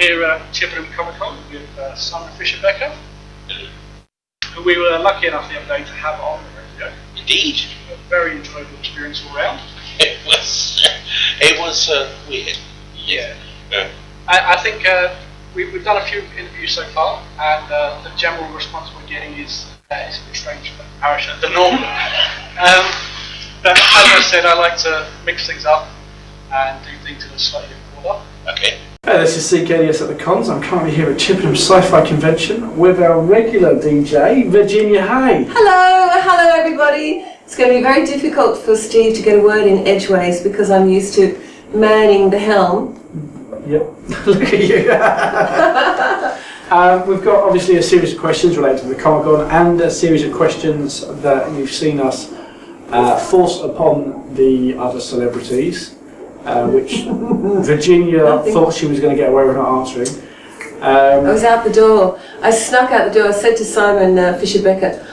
here at Chippenham Comic-Con with Simon Fisher-Becker, who we were lucky enough the other day to have on the radio. Indeed. A very enjoyable experience all round. It was weird. Yeah. I think we've done a few interviews so far, and the general response we're getting is it's a bit strange for Parish at the norm. But as I said, I like to mix things up and do things in a slightly different order. Okay. Hey, this is CKDS at the Cons. I'm currently here at Chippenham Sci-Fi Convention with our regular DJ, Virginia Hay. Hello everybody. It's going to be very difficult for Steve to get a word in edgeways because I'm used to manning the helm. Yep, look at you. We've got obviously a series of questions related to the Comic-Con and a series of questions that you've seen us force upon the other celebrities, which Virginia thought she was going to get away with not answering. I was out the door. I snuck out the door. I said to Simon Fisher-Becker,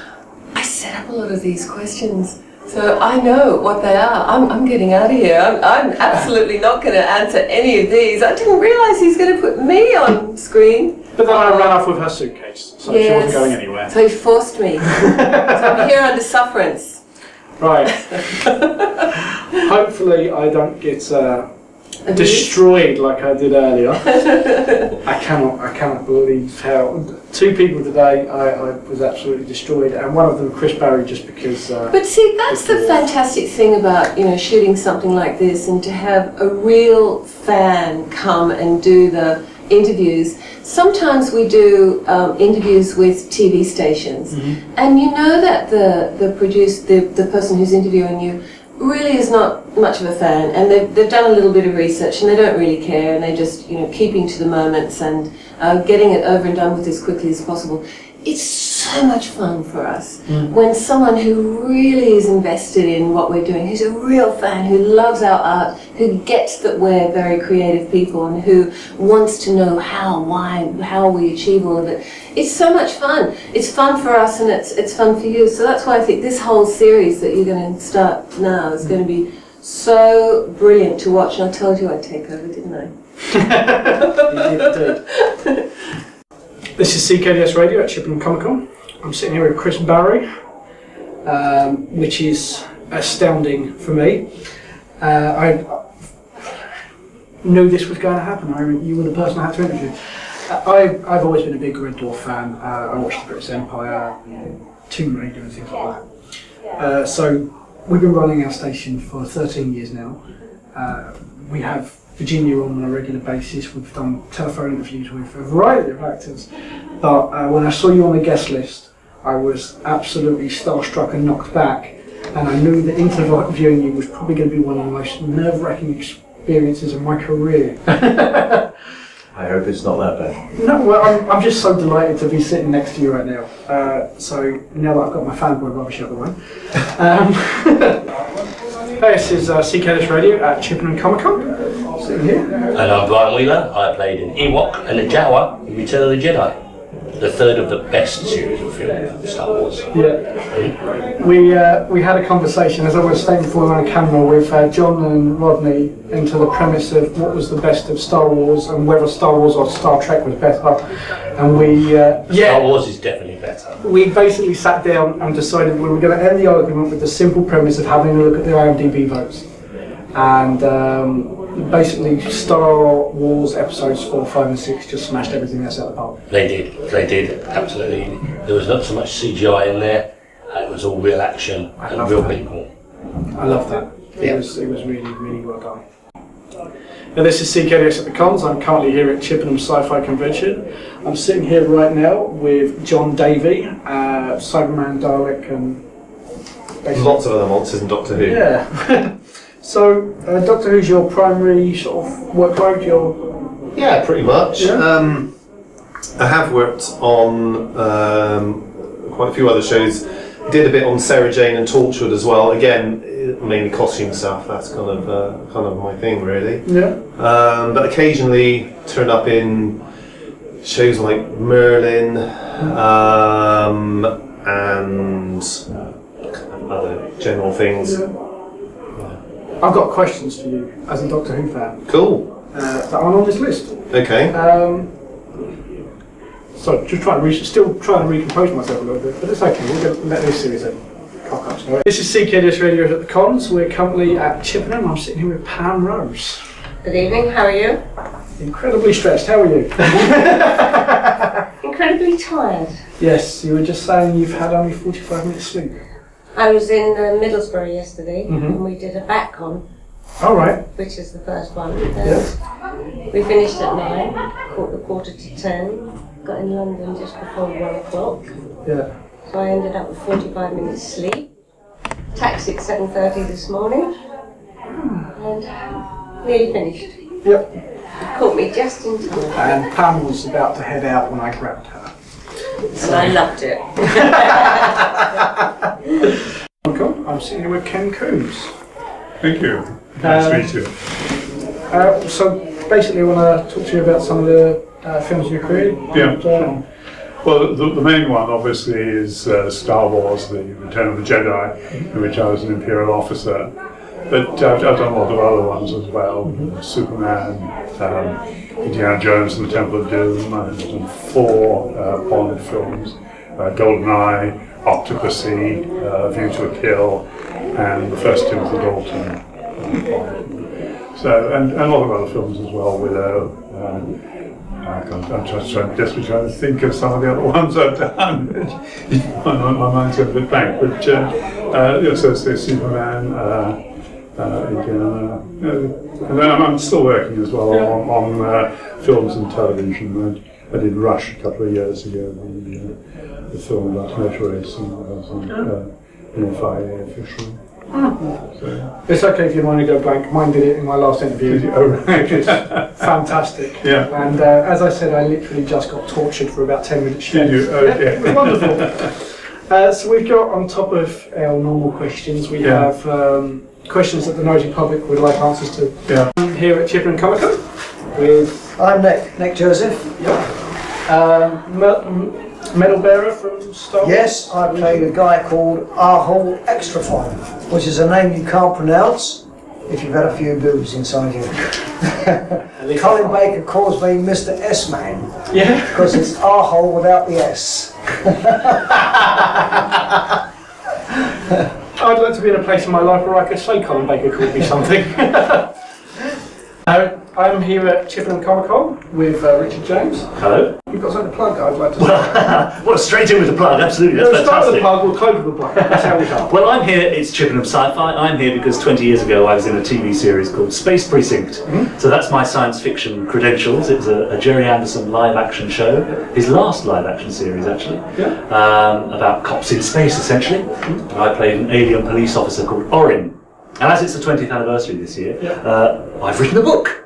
I set up a lot of these questions, so I know what they are. I'm getting out of here. I'm absolutely not going to answer any of these. I didn't realise he's going to put me on screen. But then I ran off with her suitcase, so she wasn't going anywhere. So he forced me. So I'm here under sufferance. Right. Hopefully I don't get destroyed like I did earlier. I cannot believe how two people today I was absolutely destroyed, and one of them Chris Barry, just because. But see, that's the fantastic thing about shooting something like this, and to have a real fan come and do the interviews. Sometimes we do interviews with TV stations, and you know that the person who's interviewing you really is not much of a fan, and they've done a little bit of research and they don't really care, and they just keeping to the moments and getting it over and done with as quickly as possible. It's so much fun for us when someone who really is invested in what we're doing, who's a real fan, who loves our art, who gets that we're very creative people and who wants to know how we achieve all of it. It's so much fun. It's fun for us and it's fun for you. So that's why I think this whole series that you're going to start now is going to be so brilliant to watch. And I told you I'd take over, didn't I? You did. This is CKDS Radio at Chippenham Comic-Con. I'm sitting here with Chris Barry, which is astounding for me. I knew this was going to happen. You were the person I had to interview. I've always been a big Red Dwarf fan. I watched the British Empire, Tomb Raider and things like that. So we've been running our station for 13 years now. We have Virginia on a regular basis. We've done telephone interviews with a variety of actors. But when I saw you on the guest list, I was absolutely starstruck and knocked back. And I knew that interviewing you was probably going to be one of the most nerve-wracking experiences of my career. I hope it's not that bad. No, well, I'm just so delighted to be sitting next to you right now. So now that I've got my fanboy rubbish out of the way. This is CKDS Radio at Chippenham Comic-Con. Sitting here. And I'm Brian Wheeler. I played an Ewok and a Jawa in Return of the Jedi, the third of the best series of films of Star Wars. Yeah. We had a conversation, as I was saying before we went on camera, with John and Rodney into the premise of what was the best of Star Wars and whether Star Wars or Star Trek was better. And Star Wars is definitely better. We basically sat down and decided we were going to end the argument with the simple premise of having a look at the IMDb votes. And basically Star Wars episodes 4, 5 and 6 just smashed everything else out of the park. They did, absolutely. There was not so much CGI in there, it was all real action and real people. I love that. It was really, really well done. Now this is CKDS at the Cons. I'm currently here at Chippenham Sci-Fi Convention. I'm sitting here right now with John Davey, Cyberman, Dalek and... Lots of other monsters in Doctor Who. Yeah. So, Doctor Who's your primary sort of workload? Yeah, pretty much. Yeah. I have worked on quite a few other shows. Did a bit on Sarah Jane and Torchwood as well. Again, mainly costume stuff. That's kind of my thing, really. Yeah. But occasionally turn up in shows like Merlin and other general things. Yeah. I've got questions for you as a Doctor Who fan. Cool. that aren't on this list. Okay. So just still trying to recompose myself a little bit, but it's okay. We'll let this series cock up. So, this is CKDS Radio at the Cons. We're currently at Chippenham. I'm sitting here with Pam Rose. Good evening, how are you? Incredibly stressed. How are you? Incredibly tired. Yes, you were just saying you've had only 45 minutes sleep. I was in Middlesbrough yesterday and we did a back con. All right. Which is the first one. Yes. We finished at 9, quarter to 10. Got in London just before 1 o'clock. Yeah. So I ended up with 45 minutes sleep. Taxi at 7:30 this morning. And nearly finished. Yep. It caught me just in time. And Pam was about to head out when I grabbed her. And I loved it. Welcome. I'm sitting here with Ken Coombs. Thank you. Nice to meet you. So basically I want to talk to you about some of the films you created. Yeah, sure. Well, the main one obviously is Star Wars, The Return of the Jedi, in which I was an Imperial officer. But I've done a lot of other ones as well. Superman, Indiana Jones and the Temple of Doom. I've done 4 Bond films, GoldenEye, Octopussy, View to a Kill, and the first Timothy Dalton. So, and a lot of other films as well, Widow. I'm just desperately trying to think of some of the other ones I've done. My mind's going a bit blank, but so there's Superman, Indiana, and then I'm still working as well on films and television. I did Rush a couple of years ago, the film about motor racing. I was on FIA official. So. It's okay if you want to go blank. Mine did it in my last interview, which is fantastic. Yeah. And as I said, I literally just got tortured for about 10 minutes. Did you? Okay. It was wonderful. So we've got, on top of our normal questions, we have questions that the nosy public would like answers to. Yeah. Here at Chippenham Comic-Con with... I'm Nick Joseph. Yep. Medal bearer from Star Wars? Yes, I played a guy called Ahol Extrafine, which is a name you can't pronounce if you've had a few booze inside you. Colin Baker calls me Mr. S-Man. Yeah. Because it's Ahol without the S. I'd like to be in a place in my life where I could say Colin Baker called me something. I'm here at Chippenham Comic-Con with Richard James. Hello. You've got something to plug, I'd like to say. Well, straight in with the plug, absolutely, that's We'll start with the fantastic. plug, we'll close with the plug. That's how we start. Well, I'm here, it's Chippenham Sci-Fi. I'm here because 20 years ago I was in a TV series called Space Precinct. So that's my science fiction credentials. It was a Jerry Anderson live action show, his last live action series actually, about cops in space essentially. I played an alien police officer called Orin. And as it's the 20th anniversary this year, I've written a book.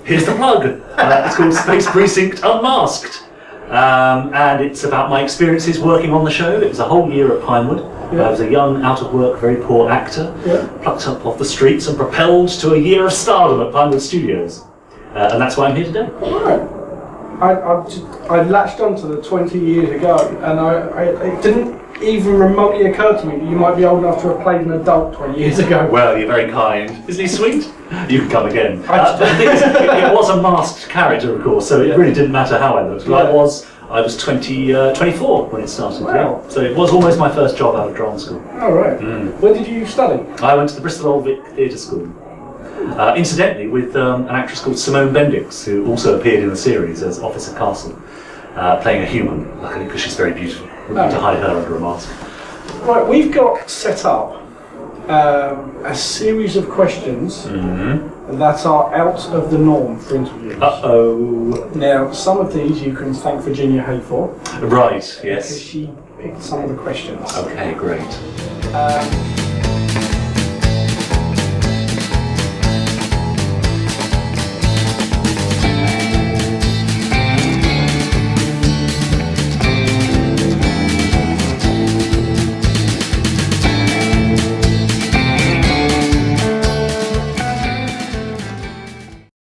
Here's the plug. It's called Space Precinct Unmasked. And it's about my experiences working on the show. It was a whole year at Pinewood. I was a young, out-of-work, very poor actor, plucked up off the streets and propelled to a year of stardom at Pinewood Studios. And that's why I'm here today. Alright. I latched onto the 20 years ago, and it didn't even remotely occur to me that you might be old enough to have played an adult 20 years ago. Well, you're very kind. Isn't he sweet? You can come again. But the thing is, it was a masked character, of course, so it really didn't matter how I looked. But I was 24 when it started. Wow. So it was almost my first job out of drama school. All right. Where did you study? I went to the Bristol Old Vic Theatre School. Incidentally, with an actress called Simone Bendix, who also appeared in the series as Officer Castle, playing a human, luckily because she's very beautiful. Wouldn't need to hide her under a mask. Right, we've got set up a series of questions that are out of the norm for interviews. Uh-oh. Now, some of these you can thank Virginia Hay for. Right, Because yes. she picked some of the questions. Okay, great.